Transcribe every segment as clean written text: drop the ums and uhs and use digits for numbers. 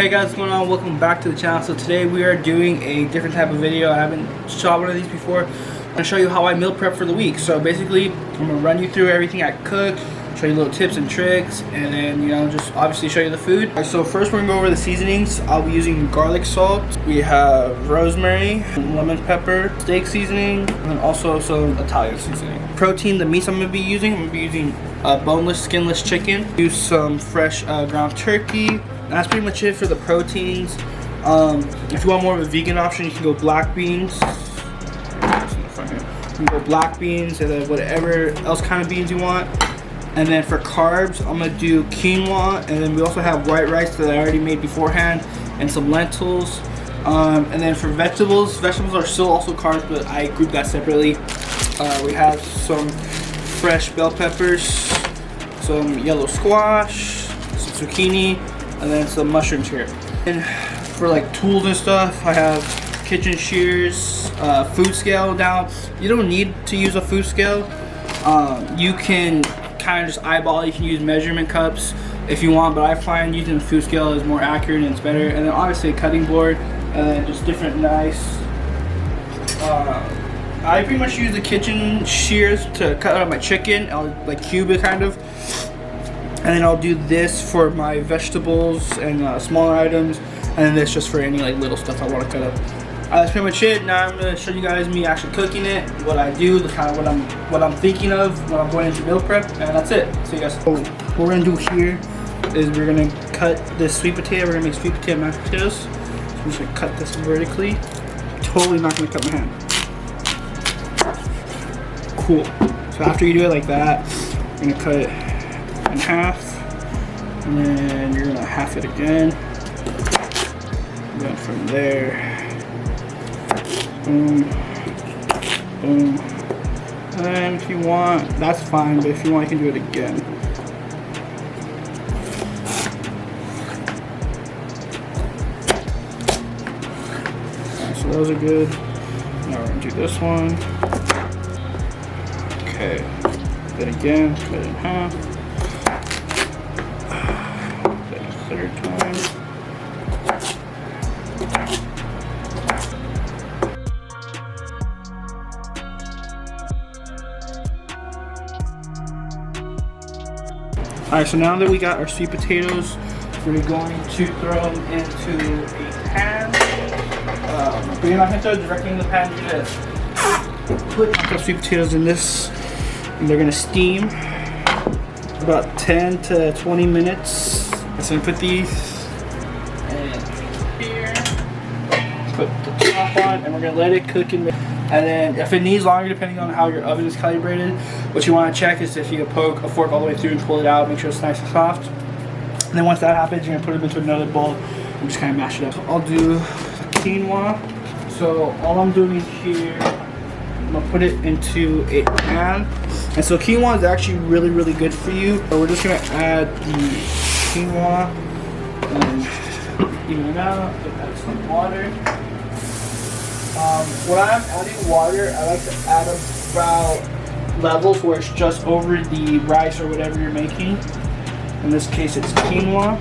Hey guys, what's going on? Welcome back to the channel. So today we are doing a different type of video. I haven't shot one of these before. I'm going to show you how I meal prep for the week. So basically, I'm going to run you through everything I cook, show you little tips and tricks, and then, just obviously show you the food. All right, so first we're going to go over the seasonings. I'll be using garlic salt. We have rosemary, lemon pepper, steak seasoning, and then also some Italian seasoning. Protein, the meats I'm going to be using boneless, skinless chicken. Use some fresh ground turkey. That's pretty much it for the proteins. If you want more of a vegan option, you can go black beans. You can go black beans and then whatever else kind of beans you want. And then for carbs, I'm gonna do quinoa, and then we also have white rice that I already made beforehand, and some lentils. And then for vegetables are still also carbs, but I group that separately. We have some fresh bell peppers, some yellow squash, some zucchini, and then some mushrooms here. And for like tools and stuff, I have kitchen shears, food scale. Now, you don't need to use a food scale. You can kind of just eyeball. You can use measurement cups if you want, but I find using a food scale is more accurate and it's better. And then obviously a cutting board, and then just different knives. I pretty much use the kitchen shears to cut out my chicken. I'll like cube it kind of. And then I'll do this for my vegetables and smaller items, and then this just for any like little stuff I want to cut up. That's pretty much it. Now I'm gonna show you guys me actually cooking it, what I do, the kind of what I'm thinking of when I'm going into meal prep, and that's it. See you guys. So what we're gonna do here is we're gonna cut this sweet potato. We're gonna make sweet potato mashed potatoes. So I'm just gonna cut this vertically. Totally not gonna cut my hand. Cool. So after you do it like that, you're gonna cut it in half, and then you're gonna half it again. And then from there, boom, boom. And then if you want, that's fine, but if you want, you can do it again. Right, so those are good. Now we're gonna do this one. Okay, then again, cut it in half. Third time. Alright, so now that we got our sweet potatoes, we're going to throw them into a pan. But you're not going to throw it directly in the pan. You're going to put the sweet potatoes in this, and they're going to steam about 10 to 20 minutes. So we put these in here, put the top on, and we're gonna let it cook in there. And then if it needs longer, depending on how your oven is calibrated, what you want to check is if you poke a fork all the way through and pull it out, make sure it's nice and soft. And then once that happens, you're gonna put it into another bowl and just kind of mash it up. So I'll do the quinoa. So all I'm doing here, I'm gonna put it into a pan. And so quinoa is actually really, really good for you. So we're just gonna add the quinoa and even it out, add some water. When I'm adding water, I like to add about levels where it's just over the rice or whatever you're making. In this case, it's quinoa.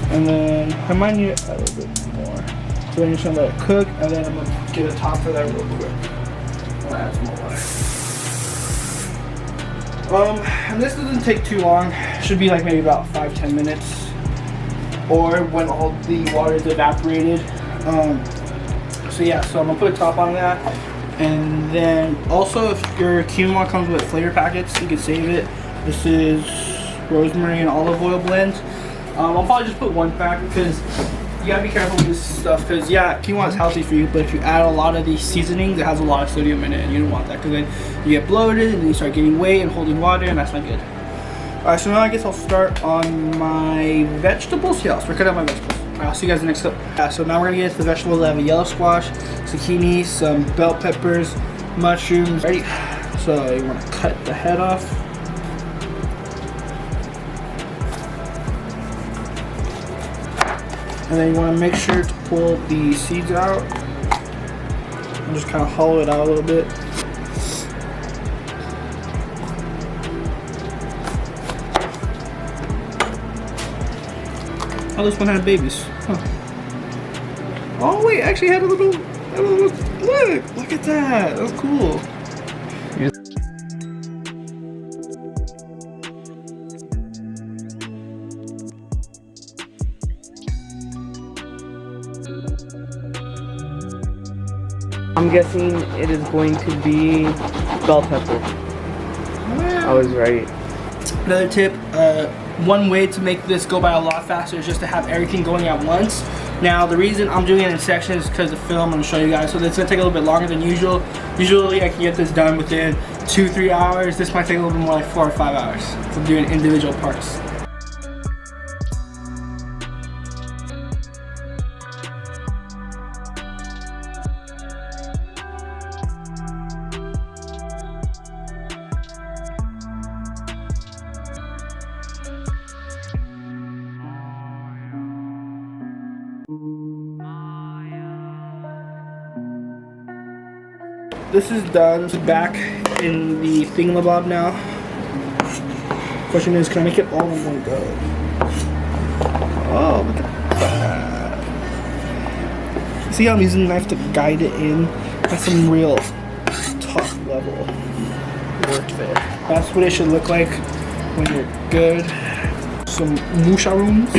And then I might need to add a little bit more. So then you're just gonna let it cook, and then I'm gonna get a top for that real quick. I'm gonna add some more water. And this doesn't take too long. It should be like maybe about 5-10 minutes, or when all the water is evaporated. So yeah, so I'm gonna put a top on that, and then also if your quinoa comes with flavor packets, you can save it. This is rosemary and olive oil blend. I'll probably just put one pack because you gotta be careful with this stuff, because yeah, quinoa is healthy for you, but if you add a lot of these seasonings, it has a lot of sodium in it, and you don't want that, because then you get bloated and then you start gaining weight and holding water, and that's not good. Alright, so now I guess I'll start on my vegetables. Yeah, I'll start cutting out my vegetables. Alright, I'll see you guys in the next clip. Yeah, so now we're gonna get into the vegetables. I have a yellow squash, zucchini, some bell peppers, mushrooms. Ready? So you wanna cut the head off. And then you want to make sure to pull the seeds out and just kind of hollow it out a little bit. Oh, this one had babies. Huh. Oh wait, actually had a little look at that. That's cool. I'm guessing it is going to be bell pepper. I was right. Another tip, one way to make this go by a lot faster is just to have everything going at once. Now the reason I'm doing it in sections is because the film, I'm going to show you guys, so it's going to take a little bit longer than usual. Usually I can get this done within 2-3 hours. This might take a little bit more, like 4 or 5 hours from doing individual parts. This is done. It's back in the thingamabob now. Question is, can I make it all in one go? Oh, look at that. See how I'm using the knife to guide it in? That's some real top level work there. That's what it should look like when you're good. Some mushrooms.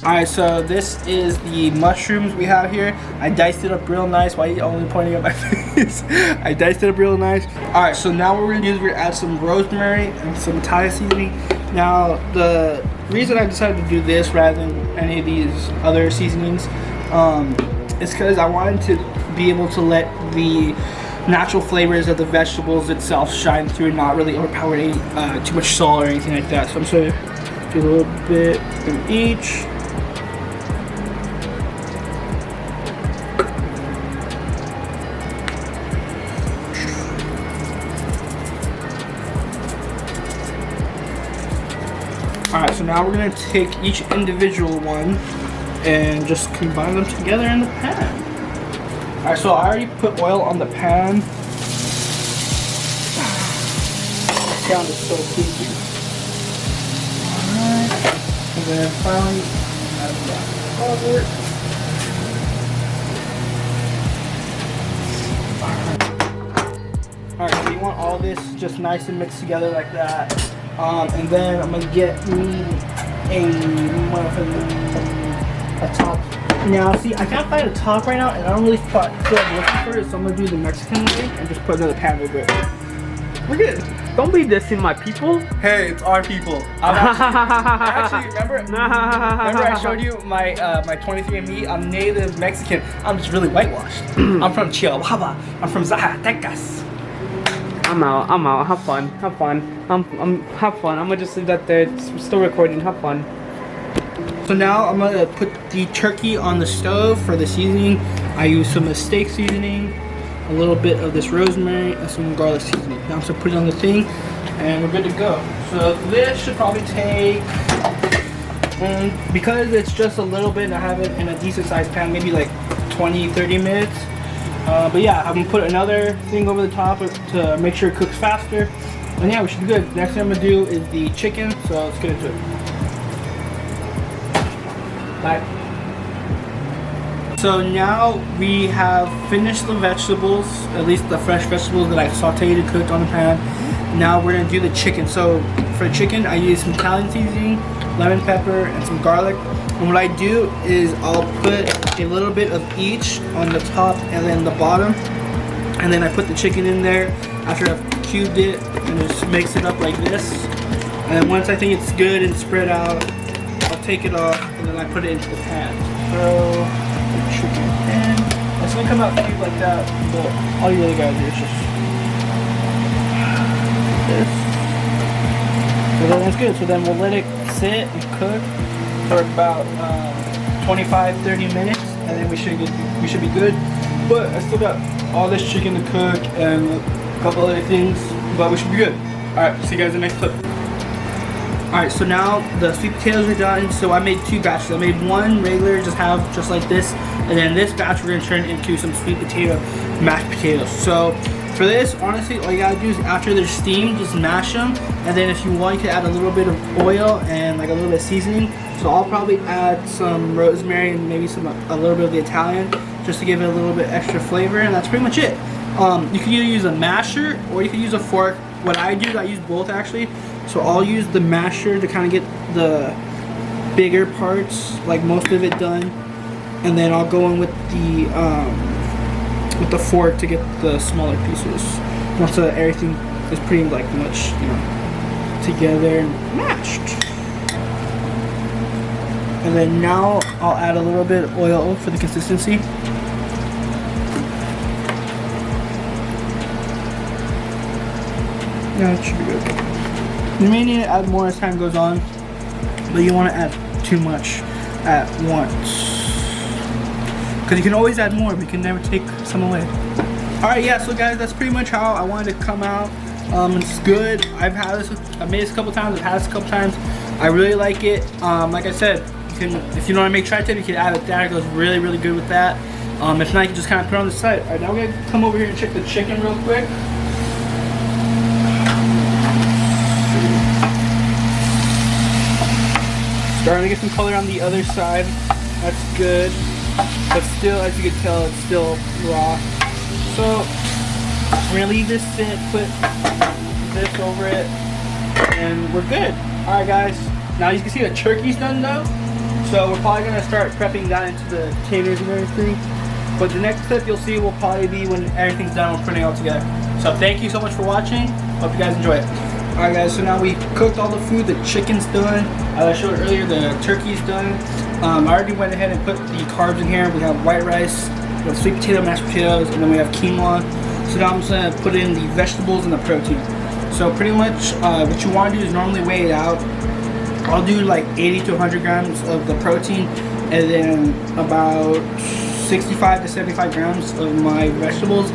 Alright, so this is the mushrooms we have here. I diced it up real nice. Why are you only pointing at my face? I diced it up real nice. Alright, so now what we're going to do is we're going to add some rosemary and some Italian seasoning. Now, the reason I decided to do this rather than any of these other seasonings is because I wanted to be able to let the natural flavors of the vegetables itself shine through and not really overpower any, too much salt or anything like that. So I'm just going to do a little bit in each. Alright, so now we're going to take each individual one and just combine them together in the pan. Alright, so I already put oil on the pan. The sound is so creepy. Alright, and then finally add that cover. Alright, so you want all this just nice and mixed together like that. And then I'm gonna get me a top. Now, see, I can't find a top right now, and I don't really feel like looking for it, so I'm gonna do the Mexican way and just put another pan over it. We're good. Don't be dissing my people. Hey, it's our people. Actually, remember I showed you my my 23andMe? I'm native Mexican. I'm just really whitewashed. I'm from Chihuahua. I'm from Zacatecas. I'm out. Have fun. Have fun. Have fun. I'm gonna just leave that there. It's still recording. Have fun. So now I'm gonna put the turkey on the stove for the seasoning. I use some steak seasoning, a little bit of this rosemary, and some garlic seasoning. Now I'm just gonna put it on the thing, and we're good to go. So this should probably take, because it's just a little bit and I have it in a decent sized pan, maybe like 20-30 minutes. But yeah, I'm gonna put another thing over the top to make sure it cooks faster. And yeah, we should be good. Next thing I'm gonna do is the chicken, so let's get into it. Bye. So now we have finished the vegetables, at least the fresh vegetables that I sauteed and cooked on the pan. Now we're gonna do the chicken. So for the chicken, I use some Italian seasoning, lemon pepper, and some garlic. And what I do is I'll put a little bit of each on the top and then the bottom. And then I put the chicken in there after I've cubed it and just mix it up like this. And then once I think it's good and spread out, I'll take it off and then I put it into the pan. Throw the chicken in. It's gonna come out cubed like that, but all you really gotta do is just this. So then that's good. So then we'll let it sit and cook for about 25-30 minutes, and then we should be good. But I still got all this chicken to cook and a couple other things, but we should be good. All right, see you guys in the next clip. Alright, so now the sweet potatoes are done. So I made 2 batches. I made one regular, just like this, and then this batch we're gonna turn into some sweet potato mashed potatoes. So for this, honestly, all you gotta do is after they're steamed, just mash them, and then if you want, you can add a little bit of oil and like a little bit of seasoning. So I'll probably add some rosemary and maybe a little bit of the Italian, just to give it a little bit extra flavor, and that's pretty much it. You can either use a masher or you can use a fork. What I do is I use both actually. So I'll use the masher to kind of get the bigger parts, like most of it done, and then I'll go in with the fork to get the smaller pieces. Once everything is pretty like much, you know, together and mashed. And then now I'll add a little bit of oil for the consistency. Yeah, it should be good. You may need to add more as time goes on, but you want to add too much at once. Because you can always add more, but you can never take some away. Alright, yeah, so guys, that's pretty much how I wanted to come out. It's good. I've made this a couple times, I've had this a couple times. I really like it. Like I said, if you don't want to make tri-tip, you can add it there. It goes really, really good with that. If not, you can just kind of put it on the side. Alright, now we're going to come over here and check the chicken real quick. Starting to get some color on the other side. That's good. But still, as you can tell, it's still raw. So we're gonna leave this sit, put this over it, and we're good. Alright guys, now you can see the turkey's done though. So we're probably gonna start prepping that into the containers and everything. But the next clip you'll see will probably be when everything's done, we're putting it all together. So thank you so much for watching. Hope you guys enjoy it. Alright guys, so now we cooked all the food. The chicken's done. As I showed earlier, the turkey's done. I already went ahead and put the carbs in here. We have white rice, we have sweet potato, mashed potatoes, and then we have quinoa. So now I'm just gonna put in the vegetables and the protein. So pretty much what you want to do is normally weigh it out. I'll do like 80 to 100 grams of the protein, and then about 65 to 75 grams of my vegetables.